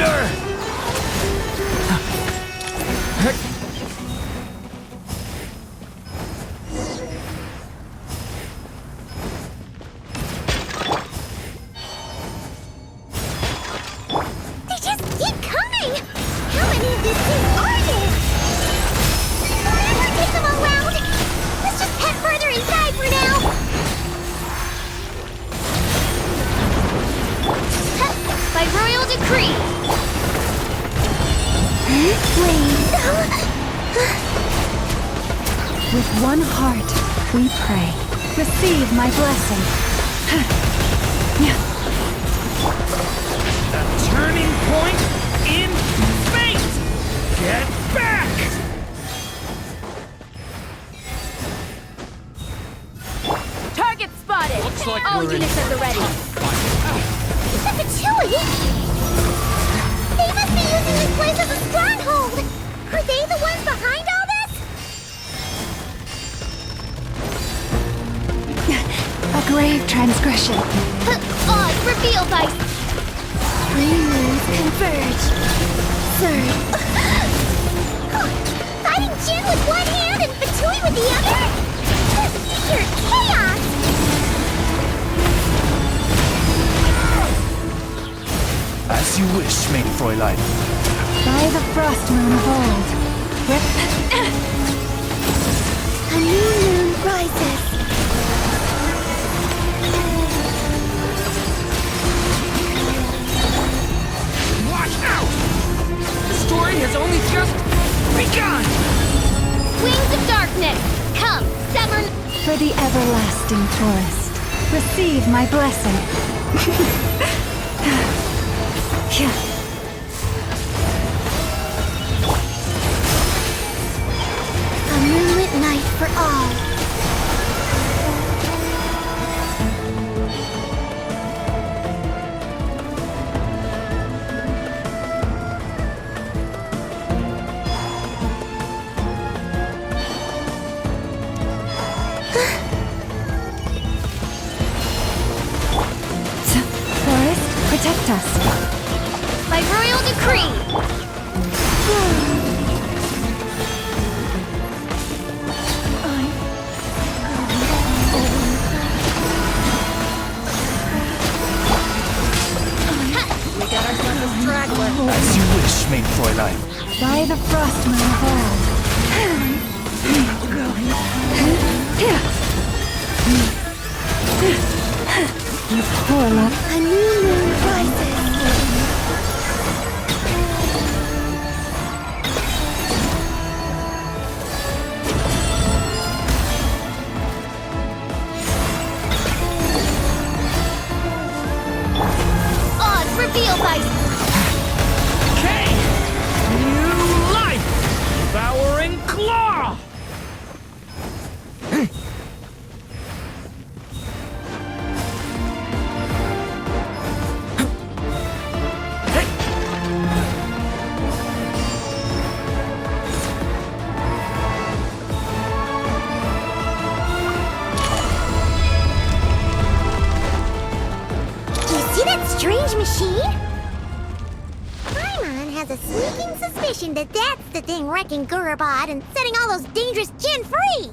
thunder! They just keep coming! How many of these things are there? We'll never take them all round! Let's just head further inside for now! By royal decree! With one heart, we pray. Receive my blessing. The turning point in fate! Get back! Target spotted! Looks like All we're in units at the ready. for The Chewie! They must be using this place as a stronghold! Are they the ones behind all this? A grave transgression. Odd reveal by... Three moons converge. Third. Fighting Jin with one hand and Fatui with the other? Pure chaos! As you wish, main Fräulein. By the frost moon of old. A new moon rises. Watch out! The story has only just begun! Wings of darkness! Come, summer... For the everlasting forest. Receive my blessing. A moonlit night for all. Forest, protect us. By royal decree! We got ourselves a straggler. As you wish, main Fräulein. By the frost moon of old. You poor luck. A new moon rises. Odds reveal by... Okay! New life! Devouring claw! Do you see that strange machine? Paimon has a sneaking suspicion that that's the thing wrecking Gurubot and setting all those dangerous Jin free!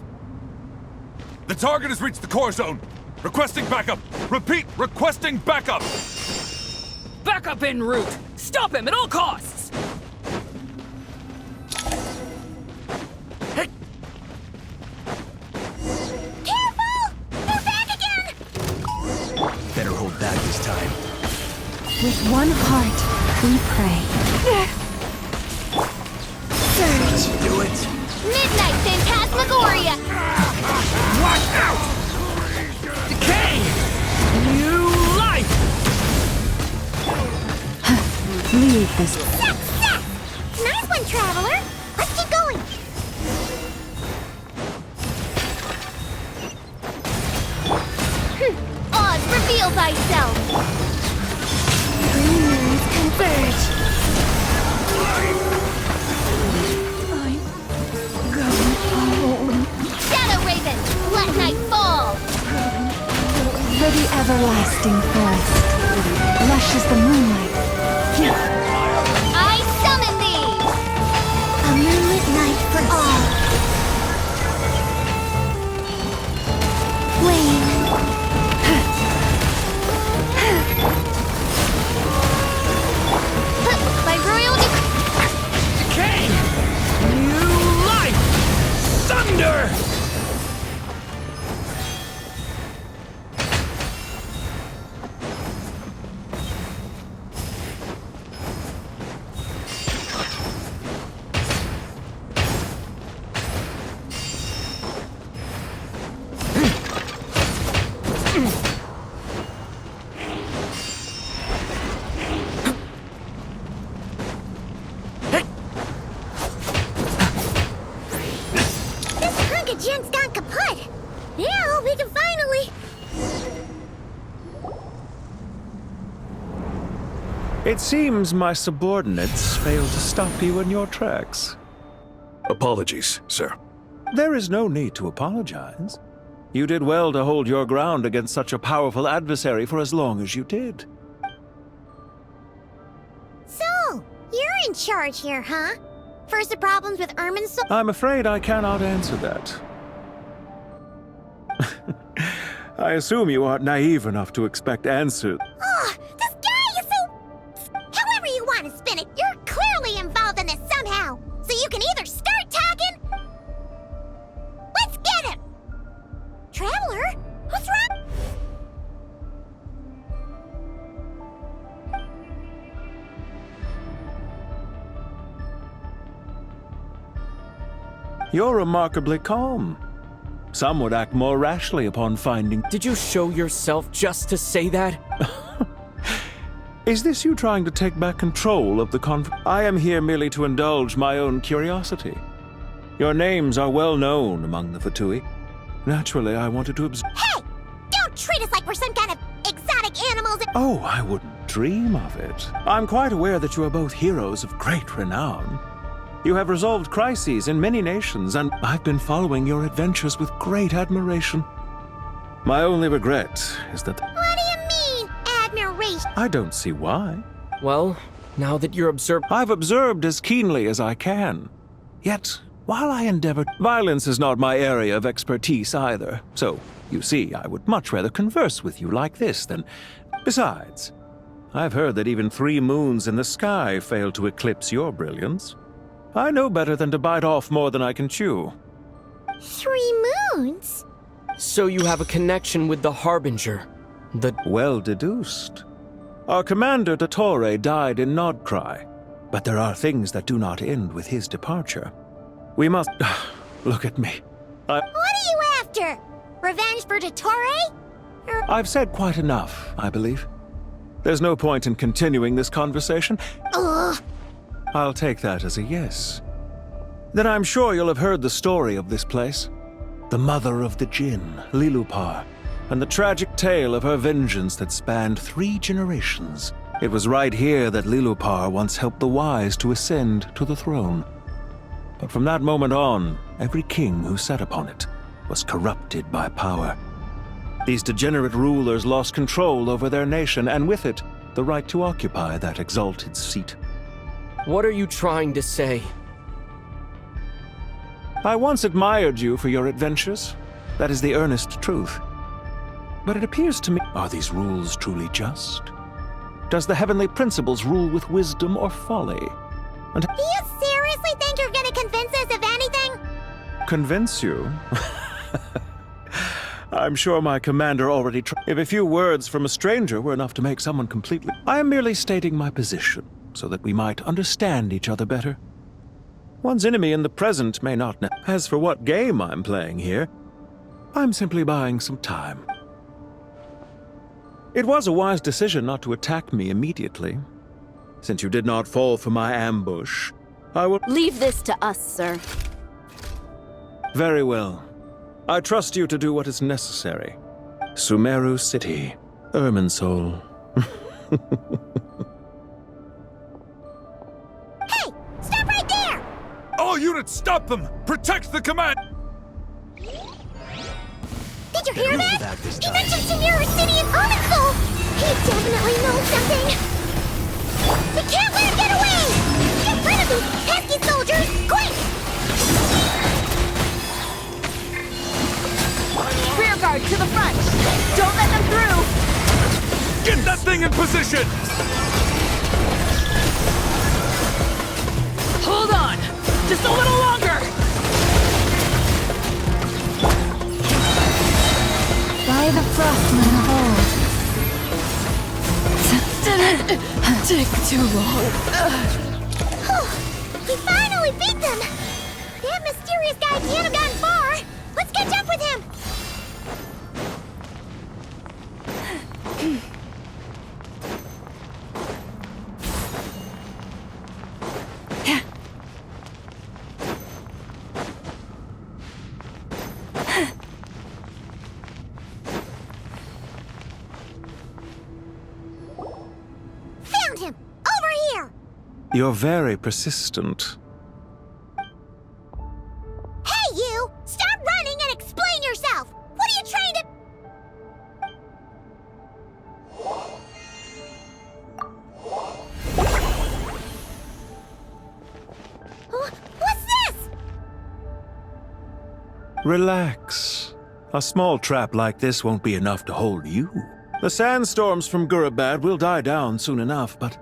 The target has reached the core zone. Requesting backup. Repeat, requesting backup. Backup en route! Stop him at all costs! Careful! They're back again! Better hold back this time. With one heart, we pray. Surge! Do it! Midnight Phantasmagoria! Watch out! Decay! New life! Leave this. Success! Nice one, Traveler! Let's keep going! Oz, reveal thyself! Three moons converge! Shadow Raven, let night fall! For the everlasting forest. Lush as the moonlight. It seems my subordinates failed to stop you in your tracks. Apologies, sir. There is no need to apologize. You did well to hold your ground against such a powerful adversary for as long as you did. So, you're in charge here, huh? First the problems with Ermin's soul. I'm afraid I cannot answer that. I assume you aren't naive enough to expect answers. Oh, this guy is so... However you want to spin it, you're clearly involved in this somehow. So you can either start talking... Let's get him! Traveler? What's wrong? You're remarkably calm. Some would act more rashly upon finding... Did you show yourself just to say that? Is this you trying to take back control of the I am here merely to indulge my own curiosity. Your names are well known among the Fatui. Naturally, I wanted to observe... Hey! Don't treat us like we're some kind of exotic animals. Oh, I wouldn't dream of it. I'm quite aware that you are both heroes of great renown. You have resolved crises in many nations, and I've been following your adventures with great admiration. My only regret is that... What do you mean, admiration? I don't see why. Well, now that you're observed... I've observed as keenly as I can. Yet, while I endeavor... Violence is not my area of expertise either. So, you see, I would much rather converse with you like this than... Besides, I've heard that even 3 moons in the sky fail to eclipse your brilliance. I know better than to bite off more than I can chew. 3 moons? So you have a connection with the Harbinger. The... Well deduced. Our commander, Dottore, died in Nodcry. But there are things that do not end with his departure. We must... Look at me. What are you after? Revenge for Dottore? I've said quite enough, I believe. There's no point in continuing this conversation. Ugh. I'll take that as a yes. Then I'm sure you'll have heard the story of this place. The mother of the Jinn, Lilupar, and the tragic tale of her vengeance that spanned 3 generations. It was right here that Lilupar once helped the wise to ascend to the throne. But from that moment on, every king who sat upon it was corrupted by power. These degenerate rulers lost control over their nation, and with it, the right to occupy that exalted seat. What are you trying to say? I once admired you for your adventures. That is the earnest truth. But it appears to me... Are these rules truly just? Does the heavenly principles rule with wisdom or folly? And... Do you seriously think you're gonna convince us of anything? Convince you? I'm sure my commander already If a few words from a stranger were enough to make someone completely... I am merely stating my position, so that we might understand each other better. One's enemy in the present may not know. As for what game I'm playing here, I'm simply buying some time. It was a wise decision not to attack me immediately. Since you did not fall for my ambush, I will... Leave this to us, sir. Very well. I trust you to do what is necessary. Sumeru City, Irminsul. Hey! Stop right there! All units, stop them! Protect the command! Did you hear that? He mentioned Sumeru City and Irminsul! He definitely knows something! We can't let him get away! Get rid of these pesky soldiers! Quick! Rear guard to the front! Don't let them through! Get that thing in position! Hold on! Just a little longer! By the Frostman of old. Take too long. We finally beat them! That mysterious guy can't have gotten far! Let's catch up with him! Found him! You're very persistent. Hey, you! Stop running and explain yourself! What are you trying to... What's this? Relax. A small trap like this won't be enough to hold you. The sandstorms from Gurabad will die down soon enough, but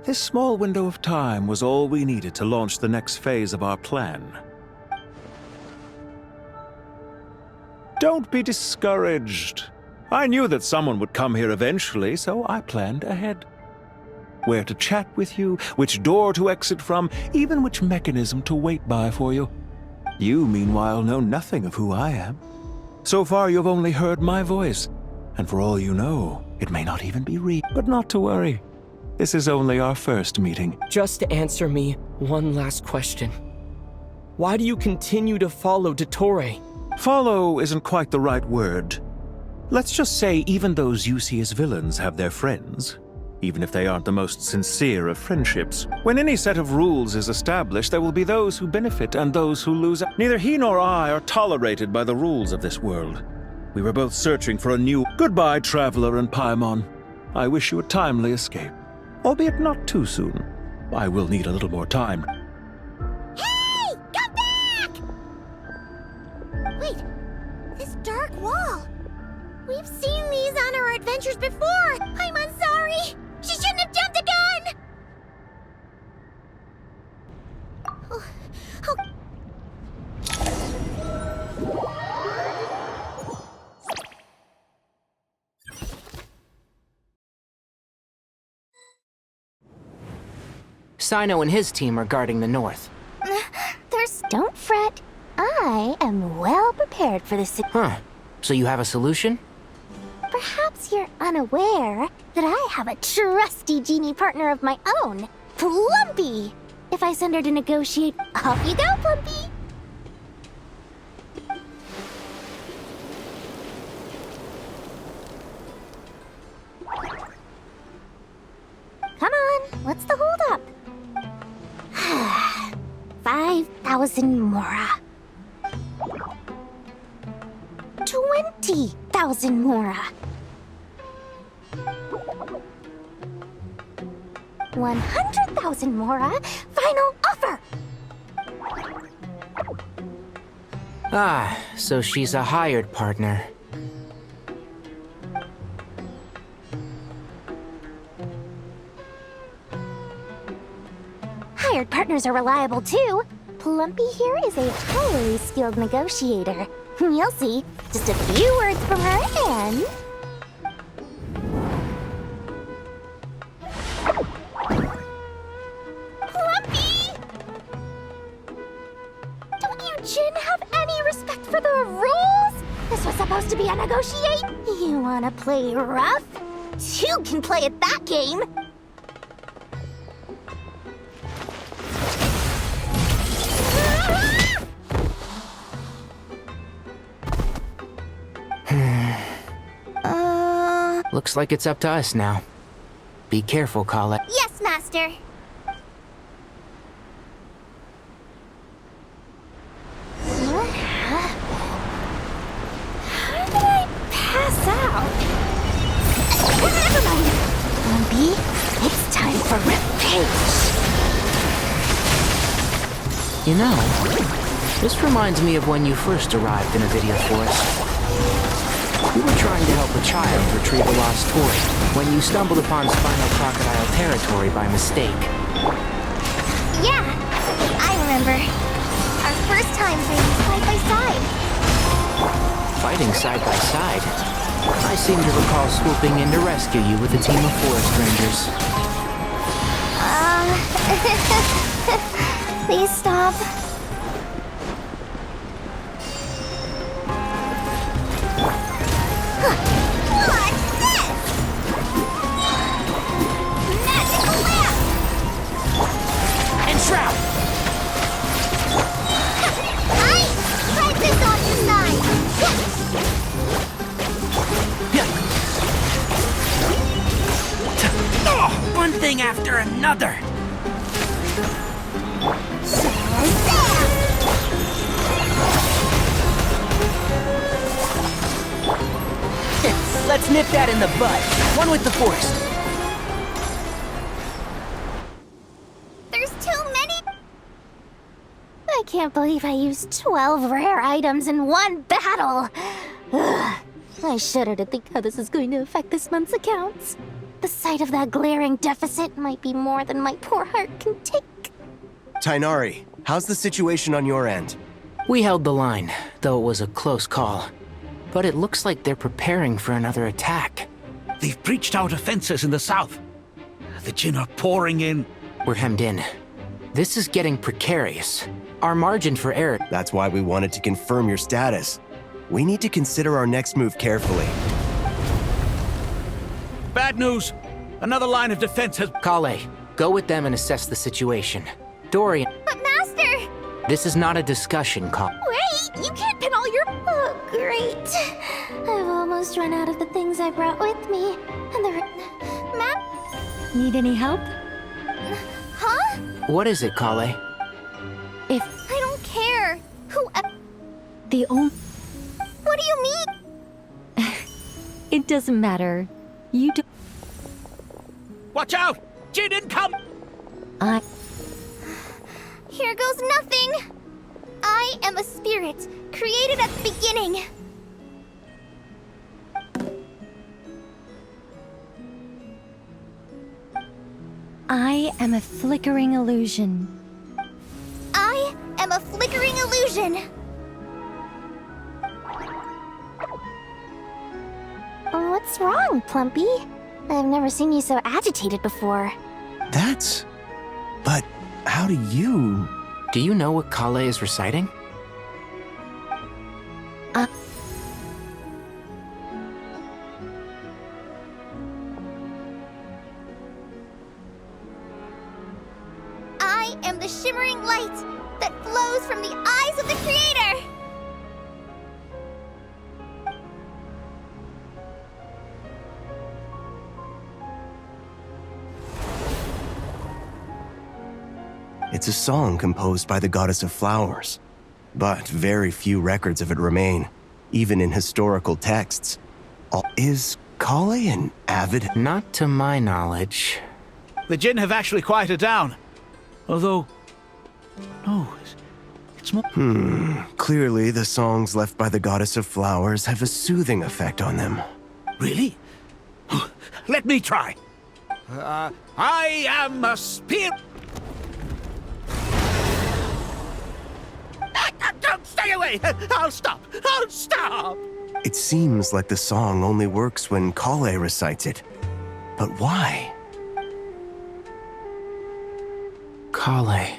this small window of time was all we needed to launch the next phase of our plan. Don't be discouraged. I knew that someone would come here eventually, so I planned ahead. Where to chat with you, which door to exit from, even which mechanism to wait by for you. You, meanwhile, know nothing of who I am. So far, you've only heard my voice, and for all you know, it may not even be real. But not to worry. This is only our first meeting. Just answer me one last question. Why do you continue to follow Dottore? Follow isn't quite the right word. Let's just say even those you see as villains have their friends, even if they aren't the most sincere of friendships. When any set of rules is established, there will be those who benefit and those who lose. Neither he nor I are tolerated by the rules of this world. We were both searching for a new... Goodbye, Traveler and Paimon. I wish you a timely escape, albeit not too soon. I will need a little more time. Hey! Come back! Wait, this dark wall. We've seen these on our adventures before. I'm sorry. She shouldn't have jumped the gun. Oh. Sino and his team are guarding the north. Don't fret. I am well prepared for this. Huh. So you have a solution? Perhaps you're unaware that I have a trusty genie partner of my own, Plumpy. If I send her to negotiate, off you go, Plumpy. Come on, what's the holdup? 5,000 mora. 20,000 mora. 100,000 mora. Final offer. Ah, so she's a hired partner. Hired partners are reliable too. Plumpy here is a highly skilled negotiator. You'll see. Just a few words from her and... Plumpy! Don't you Jin have any respect for the rules? This was supposed to be a negotiate. You wanna play rough? Two can play at that game. Looks like it's up to us now. Be careful, Kala. Yes, Master. How did I pass out? Never mind. Lumpy, it's time for revenge. You know, this reminds me of when you first arrived in a video forest. You were trying to help a child retrieve a lost toy when you stumbled upon Spinal Crocodile territory by mistake. Yeah, I remember. Our first time fighting side by side. Fighting side by side? I seem to recall swooping in to rescue you with a team of forest rangers. Please stop. What's this? Magical lamp! Enshroud! I tried this on your side. One thing after another! Let's nip that in the bud. One with the forest. There's too many. I can't believe I used 12 rare items in one battle. Ugh. I shudder to think how this is going to affect this month's accounts. The sight of that glaring deficit might be more than my poor heart can take. Tainari, how's the situation on your end? We held the line, though it was a close call. But it looks like they're preparing for another attack. They've breached our defenses in the south. The Jinn are pouring in. We're hemmed in. This is getting precarious. Our margin for error. That's why we wanted to confirm your status. We need to consider our next move carefully. Bad news! Another line of defense has... Kale, go with them and assess the situation. Dorian... But Master! This is not a discussion, Kale. Wait! You can't pin all your... Oh, great. I've almost run out of the things I brought with me. And the... Map... Need any help? Huh? What is it, Kale? If I don't care. Who... the only... What do you mean? It doesn't matter. You do... Watch out! Jinn income! I... Here goes nothing. I am a spirit, created at the beginning. I am a flickering illusion. I am a flickering illusion. What's wrong, Plumpy? I've never seen you so agitated before. That's... But how do you... Do you know what Kale is reciting? I am the shimmering light that flows from the eyes of the Creator! It's a song composed by the goddess of flowers. But very few records of it remain, even in historical texts. Is Kale an avid... Not to my knowledge. The Jinn have actually quieted down. Although... No, it's more... Clearly, the songs left by the goddess of flowers have a soothing effect on them. Really? Let me try. I am a spirit... Don't stay away! I'll stop! I'll stop! It seems like the song only works when Kale recites it. But why? Kale.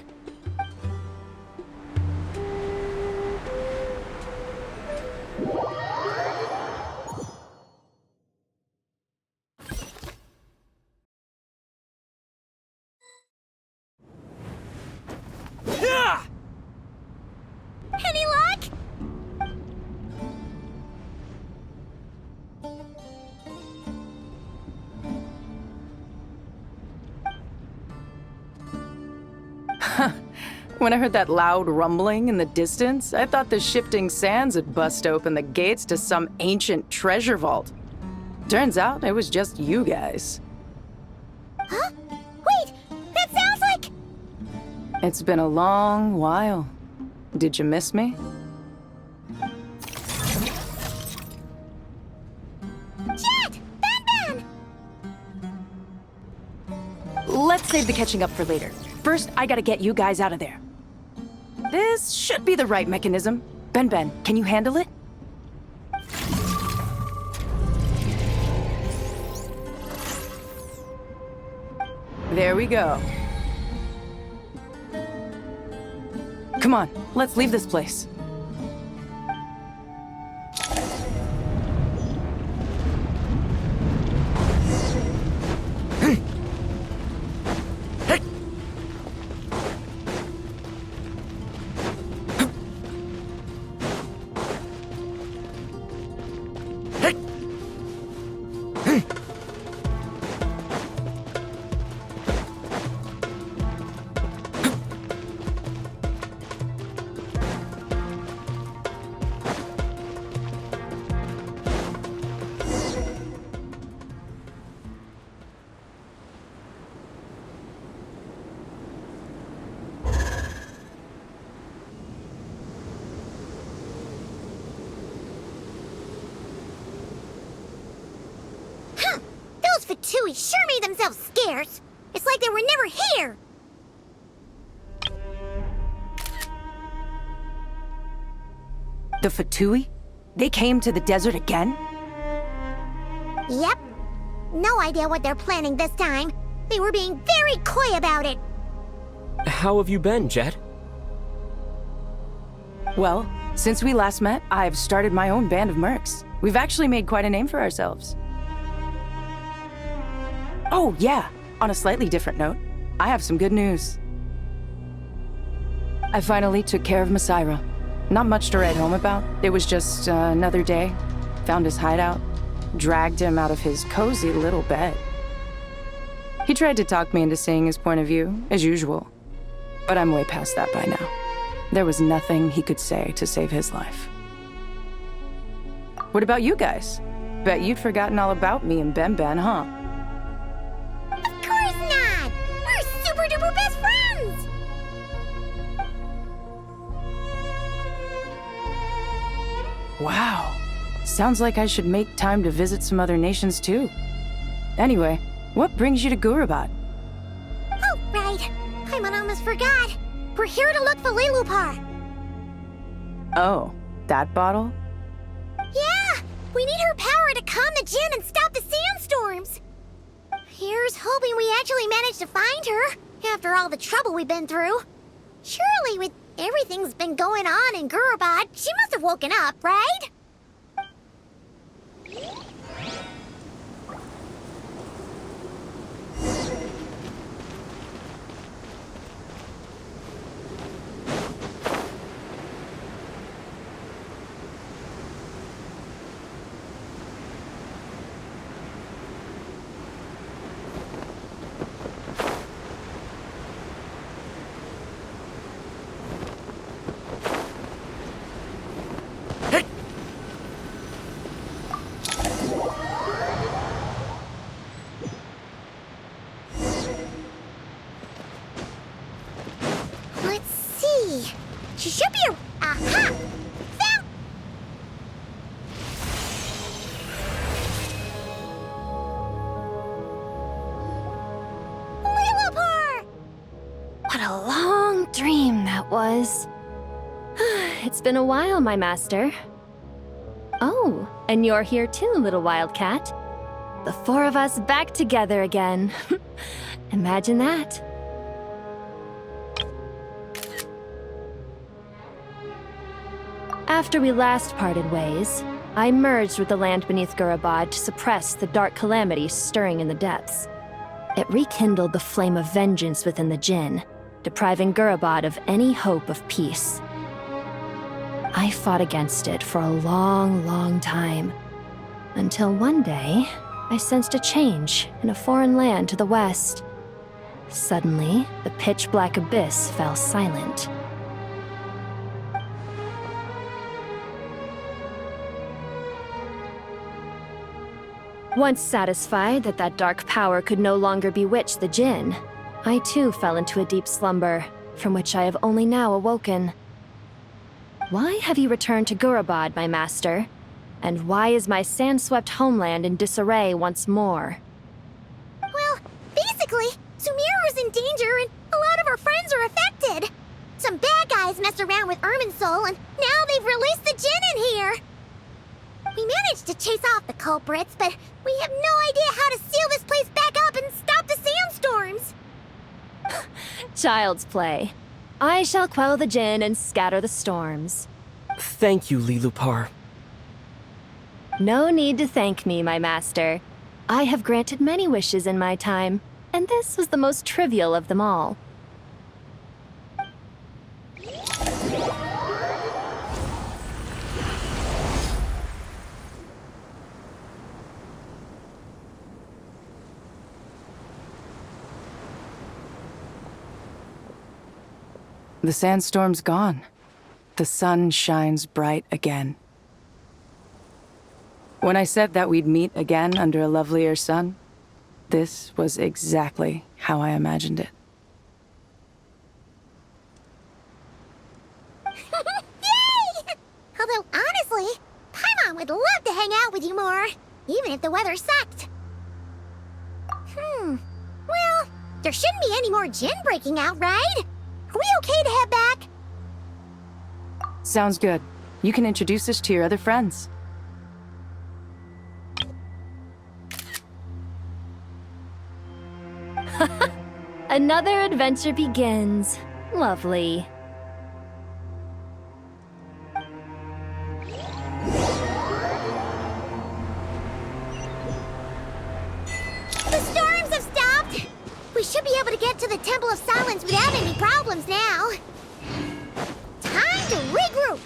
Any luck? When I heard that loud rumbling in the distance, I thought the shifting sands had bust open the gates to some ancient treasure vault. Turns out it was just you guys. Huh? Wait! That sounds like... It's been a long while. Did you miss me? Jet! Ban! Let's save the catching up for later. First, I gotta get you guys out of there. This should be the right mechanism. Ben, can you handle it? There we go. Come on, let's leave this place. Fatui sure made themselves scarce. It's like they were never here. The Fatui? They came to the desert again? Yep. No idea what they're planning this time. They were being very coy about it. How have you been, Jet? Well, since we last met, I've started my own band of mercs. We've actually made quite a name for ourselves. Oh, yeah. On a slightly different note, I have some good news. I finally took care of Masaira. Not much to write home about. It was just another day. Found his hideout. Dragged him out of his cozy little bed. He tried to talk me into seeing his point of view, as usual. But I'm way past that by now. There was nothing he could say to save his life. What about you guys? Bet you'd forgotten all about me and Ben, huh? Of course not! We're super duper best friends! Wow. Sounds like I should make time to visit some other nations too. Anyway, what brings you to Gurabad? Oh, right. I almost forgot. We're here to look for Lilupar. Oh, that bottle? Yeah! We need her power to calm the Jinn and stop the sandstorms. Here's hoping we actually manage to find her, after all the trouble we've been through. Surely, with everything's been going on in Gurabad, she must have woken up, right? Let's see. She should be a... Aha! Found... Lilupar! What a long dream that was. It's been a while, my master. Oh, and you're here too, little wildcat. The four of us back together again. Imagine that. After we last parted ways, I merged with the land beneath Gurabad to suppress the dark calamity stirring in the depths. It rekindled the flame of vengeance within the Jinn, depriving Gurabad of any hope of peace. I fought against it for a long, long time, until one day, I sensed a change in a foreign land to the west. Suddenly, the pitch-black abyss fell silent. Once satisfied that that dark power could no longer bewitch the Jinn, I too fell into a deep slumber, from which I have only now awoken. Why have you returned to Gurabad, my master? And why is my sand-swept homeland in disarray once more? Well, basically, Sumeru's in danger and a lot of our friends are affected. Some bad guys messed around with Irminsul and now they've released the Jinn in here. We managed to chase off the culprits, but we have no idea how to seal this place back up and stop the sandstorms. Child's play. I shall quell the Jinn and scatter the storms. Thank you, Lilupar. No need to thank me, my master. I have granted many wishes in my time, and this was the most trivial of them all. The sandstorm's gone. The sun shines bright again. When I said that we'd meet again under a lovelier sun, this was exactly how I imagined it. Yay! Although, honestly, Paimon would love to hang out with you more, even if the weather sucked. There shouldn't be any more Jinn breaking out, right? Are we okay to head back? Sounds good. You can introduce us to your other friends. Another adventure begins. Lovely. The storms have stopped! We should be able to get to the Temple of Silence without any problems now. Time to regroup!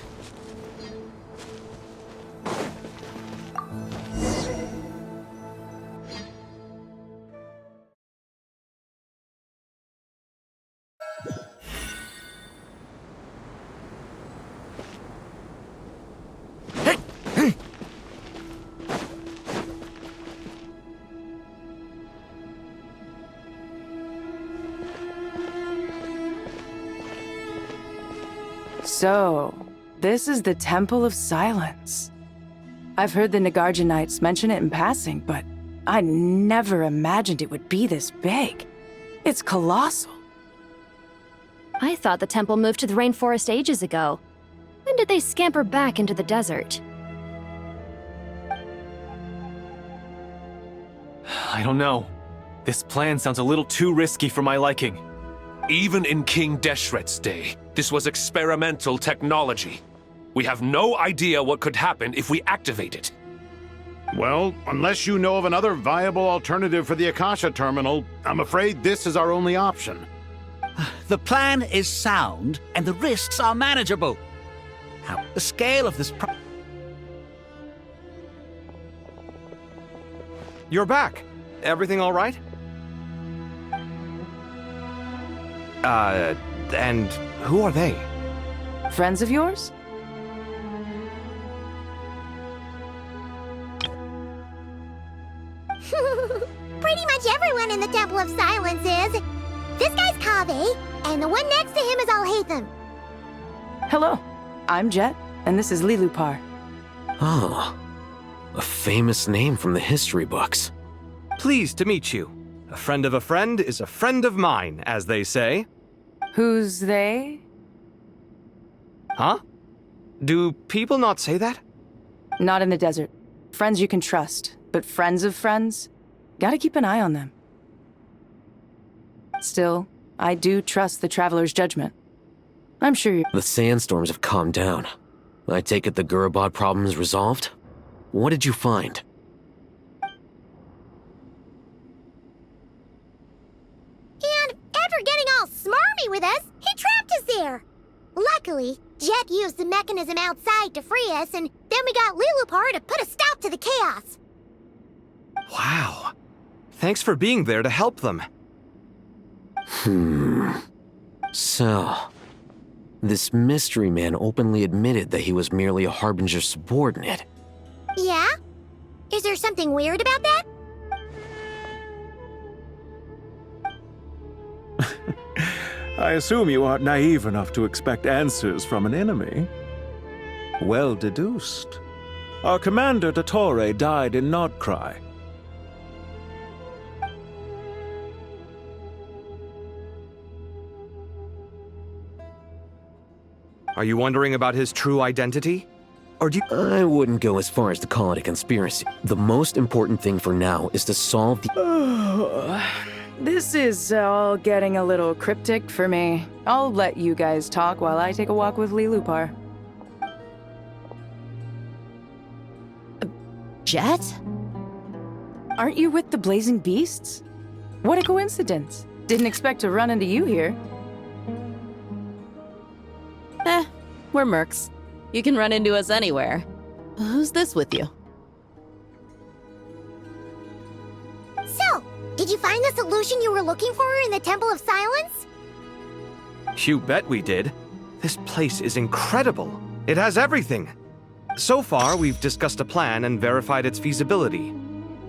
So, this is the Temple of Silence. I've heard the Nagarjanites mention it in passing, but I never imagined it would be this big. It's colossal. I thought the temple moved to the rainforest ages ago. When did they scamper back into the desert? I don't know. This plan sounds a little too risky for my liking. Even in King Deshret's day, this was experimental technology. We have no idea what could happen if we activate it. Well, unless you know of another viable alternative for the Akasha terminal, I'm afraid this is our only option. The plan is sound, and the risks are manageable. How the scale of this You're back. Everything all right? And who are they? Friends of yours? Pretty much everyone in the Temple of Silence is. This guy's Kaveh, and the one next to him is Alhaitham. Hello, I'm Jet, and this is Lilupar. Oh, a famous name from the history books. Pleased to meet you. A friend of a friend is a friend of mine, as they say. Who's they? Huh? Do people not say that? Not in the desert. Friends you can trust, but friends of friends? Gotta keep an eye on them. Still, I do trust the Traveler's judgment. I'm sure you— The sandstorms have calmed down. I take it the Gurabad problem is resolved? What did you find? And after getting all smarmy with us, he trapped us there. Luckily, Jet used the mechanism outside to free us, and then we got Lilupar to put a stop to the chaos. Wow. Thanks for being there to help them. So, this mystery man openly admitted that he was merely a Harbinger subordinate. Yeah? Is there something weird about that? I assume you aren't naive enough to expect answers from an enemy. Well deduced. Our commander, Dottore, died in Nodcry. Are you wondering about his true identity? Or do you— I wouldn't go as far as to call it a conspiracy. The most important thing for now is to solve the— This is all getting a little cryptic for me. I'll let you guys talk while I take a walk with Lilupar. Jet? Aren't you with the Blazing Beasts? What a coincidence. Didn't expect to run into you here. We're mercs. You can run into us anywhere. Who's this with you? So, did you find the solution you were looking for in the Temple of Silence? You bet we did. This place is incredible. It has everything. So far, we've discussed a plan and verified its feasibility.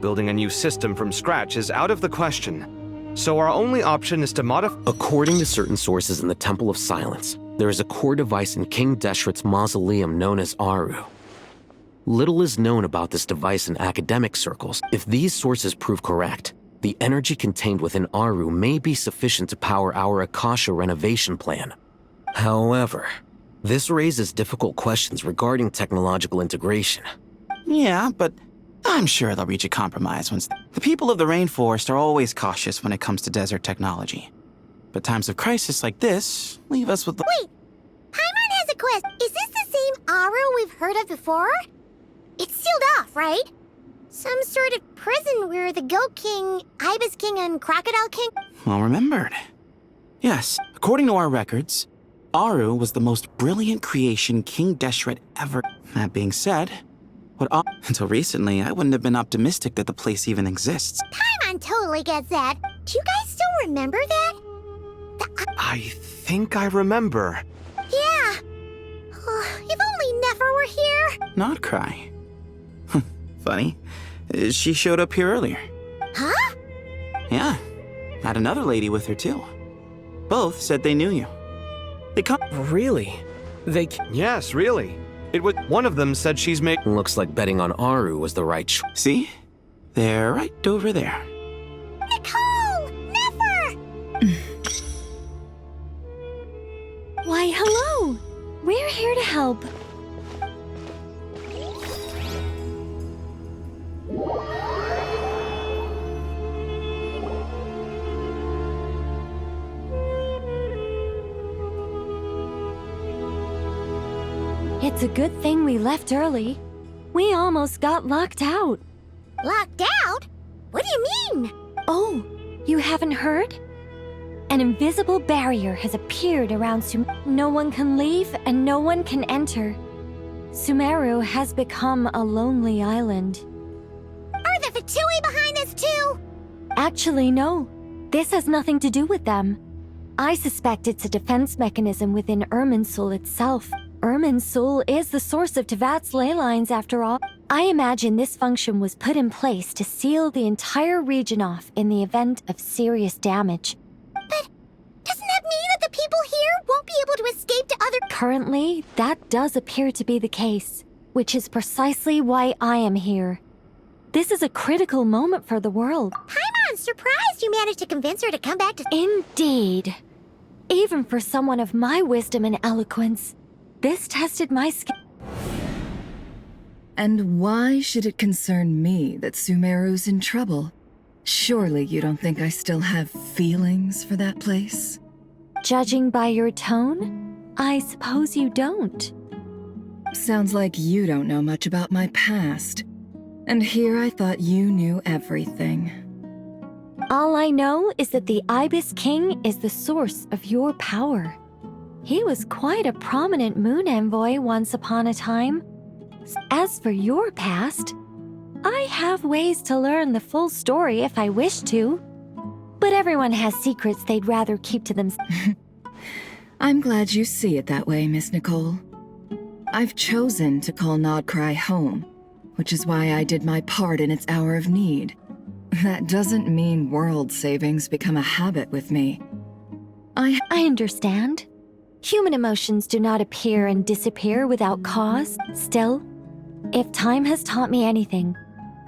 Building a new system from scratch is out of the question. So our only option is to modify— According to certain sources in the Temple of Silence, there is a core device in King Deshret's mausoleum known as Aru. Little is known about this device in academic circles. If these sources prove correct, the energy contained within Aru may be sufficient to power our Akasha renovation plan. However, this raises difficult questions regarding technological integration. Yeah, but I'm sure they'll reach a compromise once. The people of the rainforest are always cautious when it comes to desert technology. But times of crisis like this leave us with the— Wait! Paimon has a question. Is this the same Aru we've heard of before? It's sealed off, right? Some sort of prison where the Goat King, Ibis King, and Crocodile King— Well remembered. Yes, according to our records, Aru was the most brilliant creation King Deshret ever— That being said, until recently, I wouldn't have been optimistic that the place even exists. Paimon totally gets that. Do you guys still remember that? I think I remember. Yeah. If only Nefer were here. Not cry. Funny. She showed up here earlier. Huh? Yeah. Had another lady with her too. Both said they knew you. They come— Really? Yes, really. It was— One of them said she's made— Looks like betting on Aru was the right choice. See? They're right over there. Nicole! Nefer! Why, hello! We're here to help. It's a good thing we left early. We almost got locked out. Locked out? What do you mean? Oh, you haven't heard? An invisible barrier has appeared around No one can leave and no one can enter. Sumeru has become a lonely island. Are the Fatui behind this too? Actually, no. This has nothing to do with them. I suspect it's a defense mechanism within Irminsul itself. Irminsul is the source of Tevat's ley lines, after all. I imagine this function was put in place to seal the entire region off in the event of serious damage. But doesn't that mean that the people here won't be able to escape to other— Currently, that does appear to be the case, which is precisely why I am here. This is a critical moment for the world. Paimon's surprised you managed to convince her to come back to— Indeed. Even for someone of my wisdom and eloquence, this tested my skill. And why should it concern me that Sumeru's in trouble? Surely you don't think I still have feelings for that place? Judging by your tone, I suppose you don't. Sounds like you don't know much about my past. And here I thought you knew everything. All I know is that the Ibis King is the source of your power. He was quite a prominent moon envoy once upon a time. As for your past, I have ways to learn the full story if I wish to. But everyone has secrets they'd rather keep to themselves. I'm glad you see it that way, Miss Nicole. I've chosen to call Nodcry home, which is why I did my part in its hour of need. That doesn't mean world savings become a habit with me. I understand. Human emotions do not appear and disappear without cause. Still, if time has taught me anything,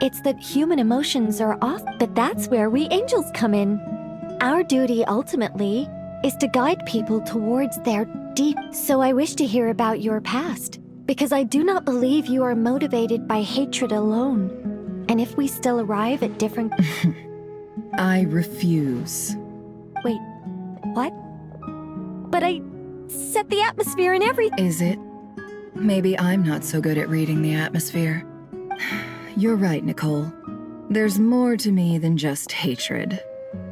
it's that human emotions are off, but that's where we angels come in. Our duty ultimately is to guide people towards their deep. So I wish to hear about your past, because I do not believe you are motivated by hatred alone. And if we still arrive at different— I refuse. Wait, what? But I set the atmosphere and everything. Is it? Maybe I'm not so good at reading the atmosphere. You're right, Nicole. There's more to me than just hatred.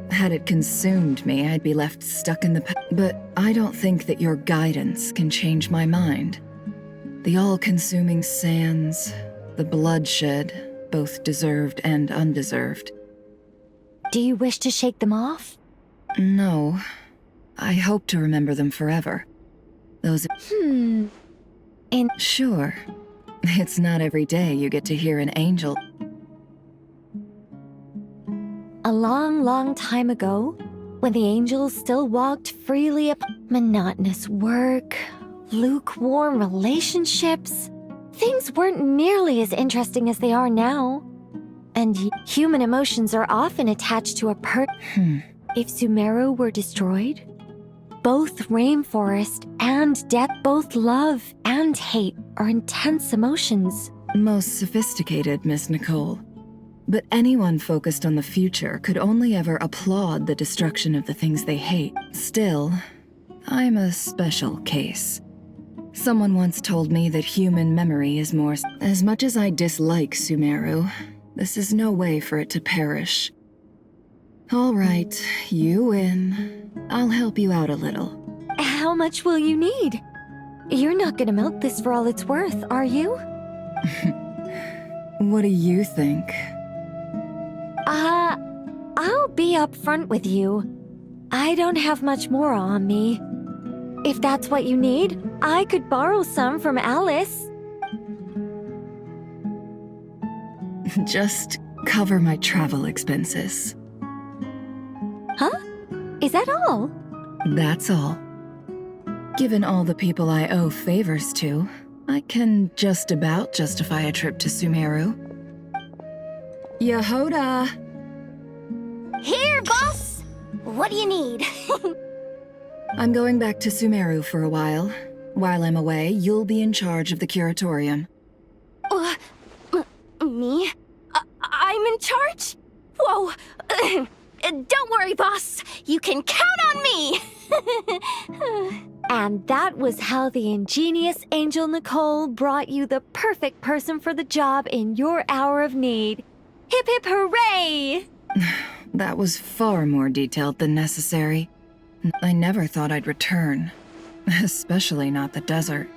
Had it consumed me, I'd be left stuck in the past. But I don't think that your guidance can change my mind. The all-consuming sands, the bloodshed, both deserved and undeserved. Do you wish to shake them off? No. I hope to remember them forever. Those— Sure. It's not every day you get to hear an angel. A long, long time ago, when the angels still walked freely up monotonous work, lukewarm relationships, things weren't nearly as interesting as they are now. And human emotions are often attached to a If Sumeru were destroyed, both rainforest and death, both love and hate are intense emotions. Most sophisticated, Miss Nicole. But anyone focused on the future could only ever applaud the destruction of the things they hate. Still, I'm a special case. Someone once told me that human memory is more... As much as I dislike Sumeru, this is no way for it to perish. All right, you win. I'll help you out a little. How much will you need? You're not gonna milk this for all it's worth, are you? What do you think? I'll be upfront with you. I don't have much more on me. If that's what you need, I could borrow some from Alice. Just cover my travel expenses. Huh? Is that all? That's all. Given all the people I owe favors to, I can just about justify a trip to Sumeru. Yehoda! Here, boss! What do you need? I'm going back to Sumeru for a while. While I'm away, you'll be in charge of the curatorium. Me? I'm in charge? Whoa! Don't worry, boss. You can count on me! And that was how the ingenious Angel Nicole brought you the perfect person for the job in your hour of need. Hip hip hooray! That was far more detailed than necessary. I never thought I'd return. Especially not the desert.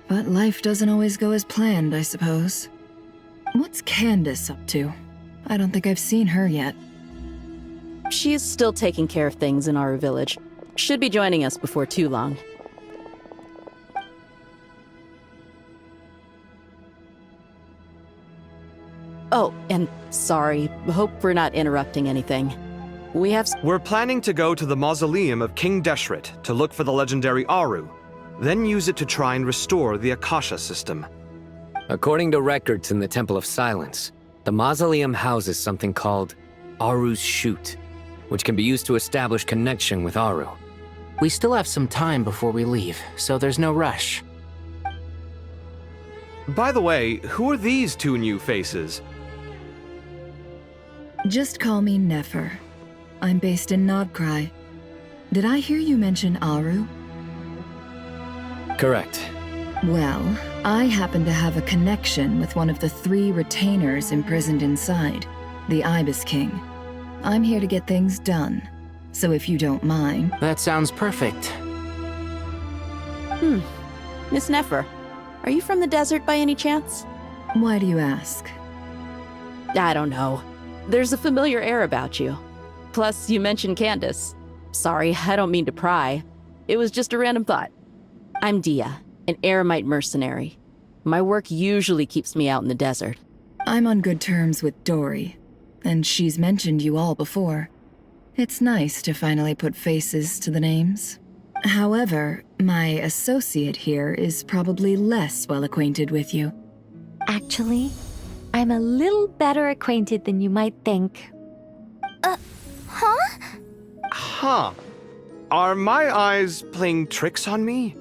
But life doesn't always go as planned, I suppose. What's Candace up to? I don't think I've seen her yet. She is still taking care of things in our village. Should be joining us before too long. Oh, and sorry. Hope we're not interrupting anything. We're planning to go to the mausoleum of King Deshret to look for the legendary Aru, then use it to try and restore the Akasha system. According to records in the Temple of Silence, the mausoleum houses something called Aru's Chute, which can be used to establish connection with Aru. We still have some time before we leave, so there's no rush. By the way, who are these two new faces? Just call me Nefer. I'm based in Nodcry. Did I hear you mention Aru? Correct. Well, I happen to have a connection with one of the 3 retainers imprisoned inside, the Ibis King. I'm here to get things done, so if you don't mind... That sounds perfect. Miss Nefer, are you from the desert by any chance? Why do you ask? I don't know. There's a familiar air about you. Plus, you mentioned Candace. Sorry, I don't mean to pry. It was just a random thought. I'm Dia, an eremite mercenary. My work usually keeps me out in the desert. I'm on good terms with Dory, and she's mentioned you all before. It's nice to finally put faces to the names. However, my associate here is probably less well acquainted with you. Actually, I'm a little better acquainted than you might think. Huh? Huh. Are my eyes playing tricks on me?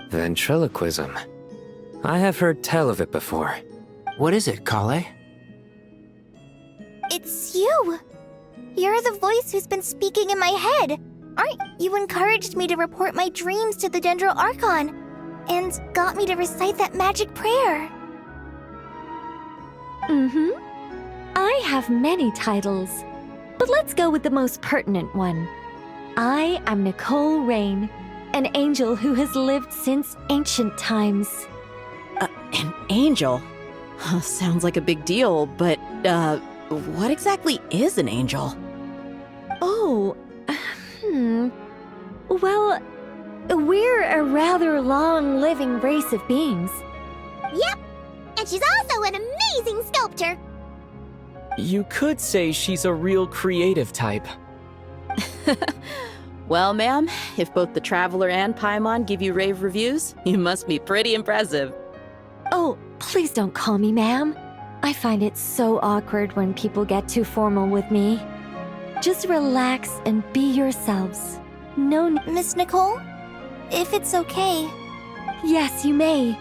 Ventriloquism. I have heard tell of it before. What is it, Kale? It's you! You're the voice who's been speaking in my head. Aren't you encouraged me to report my dreams to the Dendro Archon and got me to recite that magic prayer? I have many titles, but let's go with the most pertinent one. I am Nicole Rain, an angel who has lived since ancient times. An angel? Sounds like a big deal, but, what exactly is an angel? Oh, Well, we're a rather long-living race of beings. Yep, and she's also an amazing sculptor. You could say she's a real creative type. Well, ma'am, if both the Traveler and Paimon give you rave reviews, you must be pretty impressive. Oh, please don't call me ma'am. I find it so awkward when people get too formal with me. Just relax and be yourselves. No, Miss Nicole? If it's okay. Yes, you may.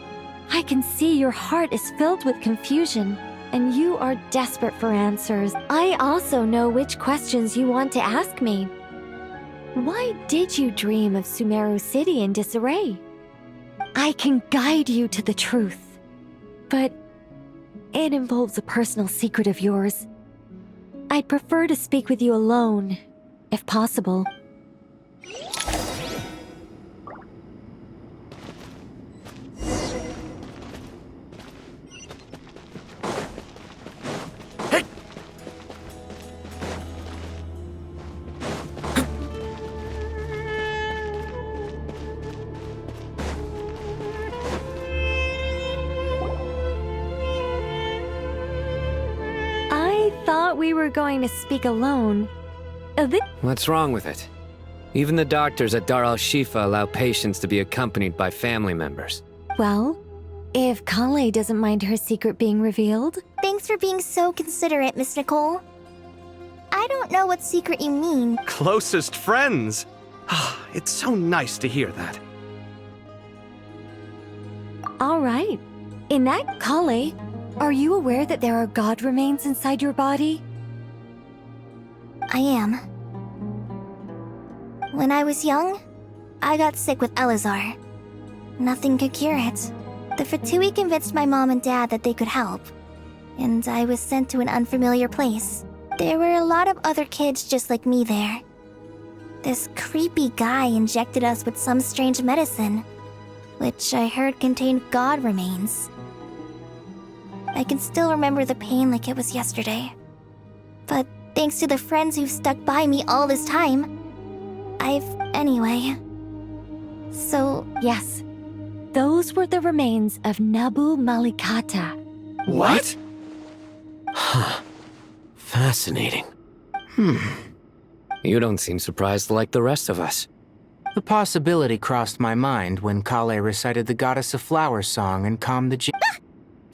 I can see your heart is filled with confusion, and you are desperate for answers. I also know which questions you want to ask me. Why did you dream of Sumeru City in disarray? I can guide you to the truth, but it involves a personal secret of yours. I'd prefer to speak with you alone, if possible. We were going to speak alone. What's wrong with it? Even the doctors at Dar al-Shifa allow patients to be accompanied by family members. Well, if Kale doesn't mind her secret being revealed. Thanks for being so considerate, Miss Nicole. I don't know what secret you mean. Closest friends! It's so nice to hear that. All right. In that, Kale, are you aware that there are god remains inside your body? I am. When I was young, I got sick with Elazar. Nothing could cure it. The Fatui convinced my mom and dad that they could help, and I was sent to an unfamiliar place. There were a lot of other kids just like me there. This creepy guy injected us with some strange medicine, which I heard contained god remains. I can still remember the pain like it was yesterday. But thanks to the friends who've stuck by me all this time, anyway. So, yes. Those were the remains of Nabu Malikata. What? Huh. Fascinating. You don't seem surprised like the rest of us. The possibility crossed my mind when Kale recited the Goddess of Flowers song and calmed the You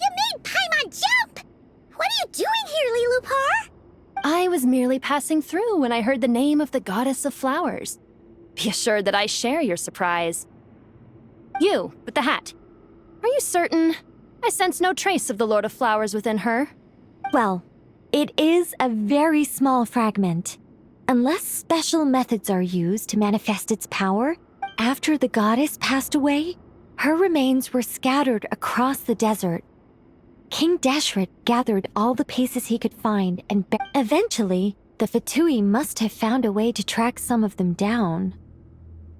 made Paimon jump! What are you doing here, Lilupar? I was merely passing through when I heard the name of the Goddess of Flowers. Be assured that I share your surprise. You, with the hat. Are you certain? I sense no trace of the Lord of Flowers within her. Well, it is a very small fragment. Unless special methods are used to manifest its power, after the goddess passed away, her remains were scattered across the desert. King Deshret gathered all the pieces he could find and eventually, the Fatui must have found a way to track some of them down.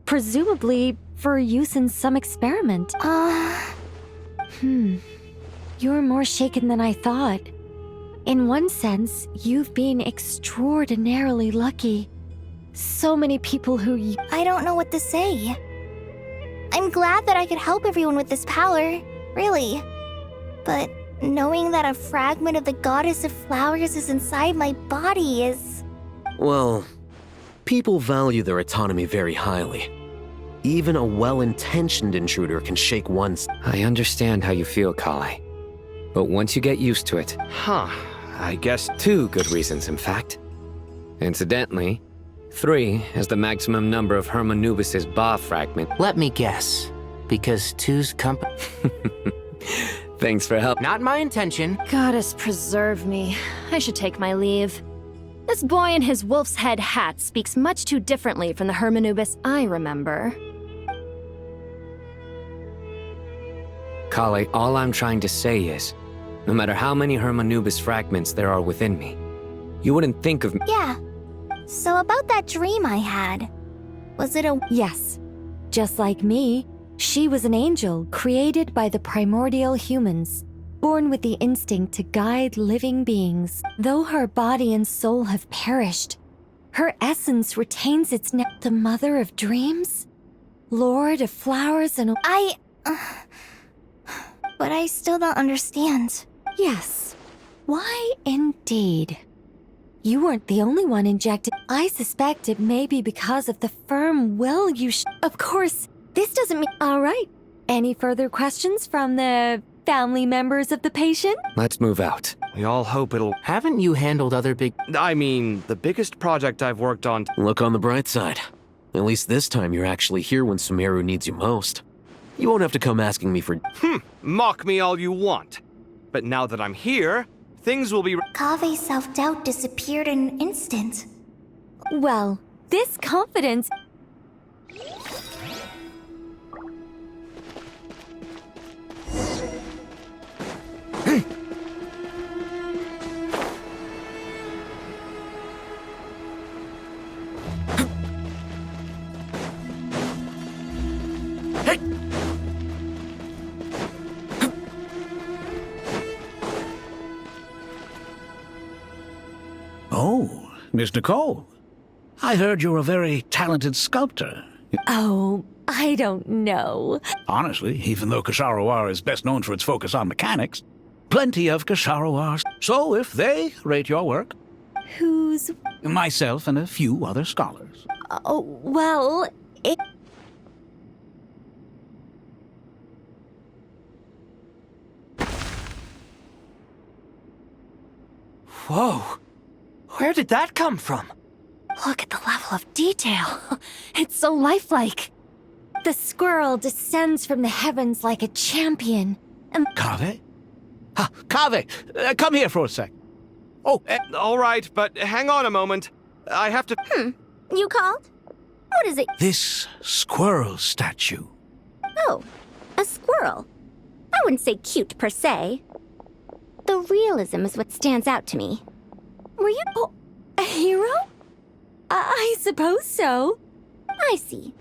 Presumably for use in some experiment. You're more shaken than I thought. In one sense, you've been extraordinarily lucky. So many people who I don't know what to say. I'm glad that I could help everyone with this power, really. But knowing that a fragment of the Goddess of Flowers is inside my body is... Well, people value their autonomy very highly. Even a well-intentioned intruder can shake one's... I understand how you feel, Kale. But once you get used to it... I guess... 2 good reasons, in fact. Incidentally, 3 is the maximum number of Hermanubis' Ba fragment. Let me guess. Because 2's company... Thanks for help. Not my intention. Goddess preserve me. I should take my leave. This boy in his wolf's head hat speaks much too differently from the Hermanubis I remember. Kale, all I'm trying to say is, no matter how many Hermanubis fragments there are within me, you wouldn't think of me. Yeah. So about that dream I had, was it a... Yes. Just like me, she was an angel created by the primordial humans, born with the instinct to guide living beings. Though her body and soul have perished, her essence retains its the mother of dreams, lord of flowers and... But I still don't understand. Yes. Why indeed? You weren't the only one injected. I suspect it may be because of the firm will you Of course, this doesn't mean... All right. Any further questions from the family members of the patient? Let's move out. We all hope it'll... Haven't you handled other big... I mean, the biggest project I've worked on... Look on the bright side. At least this time you're actually here when Sumeru needs you most. You won't have to come asking me for... Mock me all you want. But now that I'm here, things will be... Kave's self-doubt disappeared in an instant. Well, this confidence... Oh, Miss Nicole. I heard you're a very talented sculptor. Oh, I don't know. Honestly, even though Kasharawar is best known for its focus on mechanics, plenty of Kasharawars. So if they rate your work... Who's... Myself and a few other scholars. Oh, well, it... Whoa! Where did that come from? Look at the level of detail. It's so lifelike. The squirrel descends from the heavens like a champion. Kave? Kave, come here for a sec. Oh, all right, but hang on a moment. I have to... You called? What is it? This squirrel statue. Oh, a squirrel. I wouldn't say cute per se. The realism is what stands out to me. Were you... Oh, a hero? I suppose so. I see.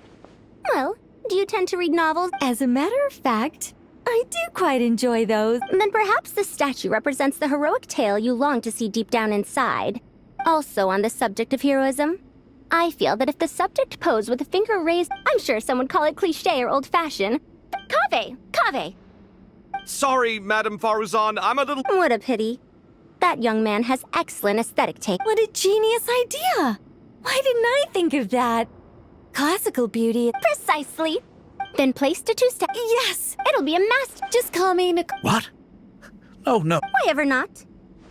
Well, do you tend to read novels? As a matter of fact, I do quite enjoy those. Then perhaps the statue represents the heroic tale you long to see deep down inside. Also on the subject of heroism, I feel that if the subject posed with a finger raised, I'm sure some would call it cliché or old-fashioned. Kave! Sorry, Madame Faruzan, I'm a little... What a pity. That young man has excellent aesthetic taste. What a genius idea! Why didn't I think of that? Classical beauty... Precisely. Then place to two-step... Yes! It'll be a master... Just call me Nicole... What? Oh, no. Why ever not?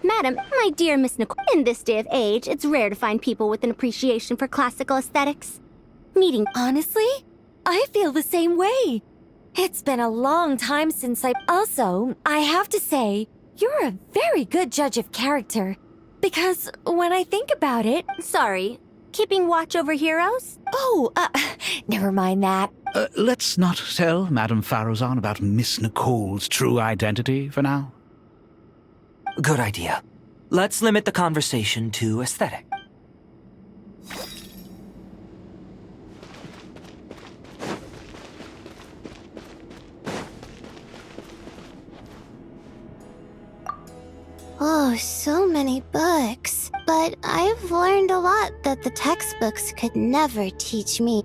Madam, my dear Miss Nicole, in this day of age, it's rare to find people with an appreciation for classical aesthetics. Meeting... Honestly, I feel the same way. It's been a long time since I... Also, I have to say, you're a very good judge of character. Because when I think about it... Sorry, keeping watch over heroes? Oh, never mind that. Let's not tell Madame Faruzan about Miss Nicole's true identity for now. Good idea. Let's limit the conversation to aesthetic. Oh, so many books. But I've learned a lot that the textbooks could never teach me.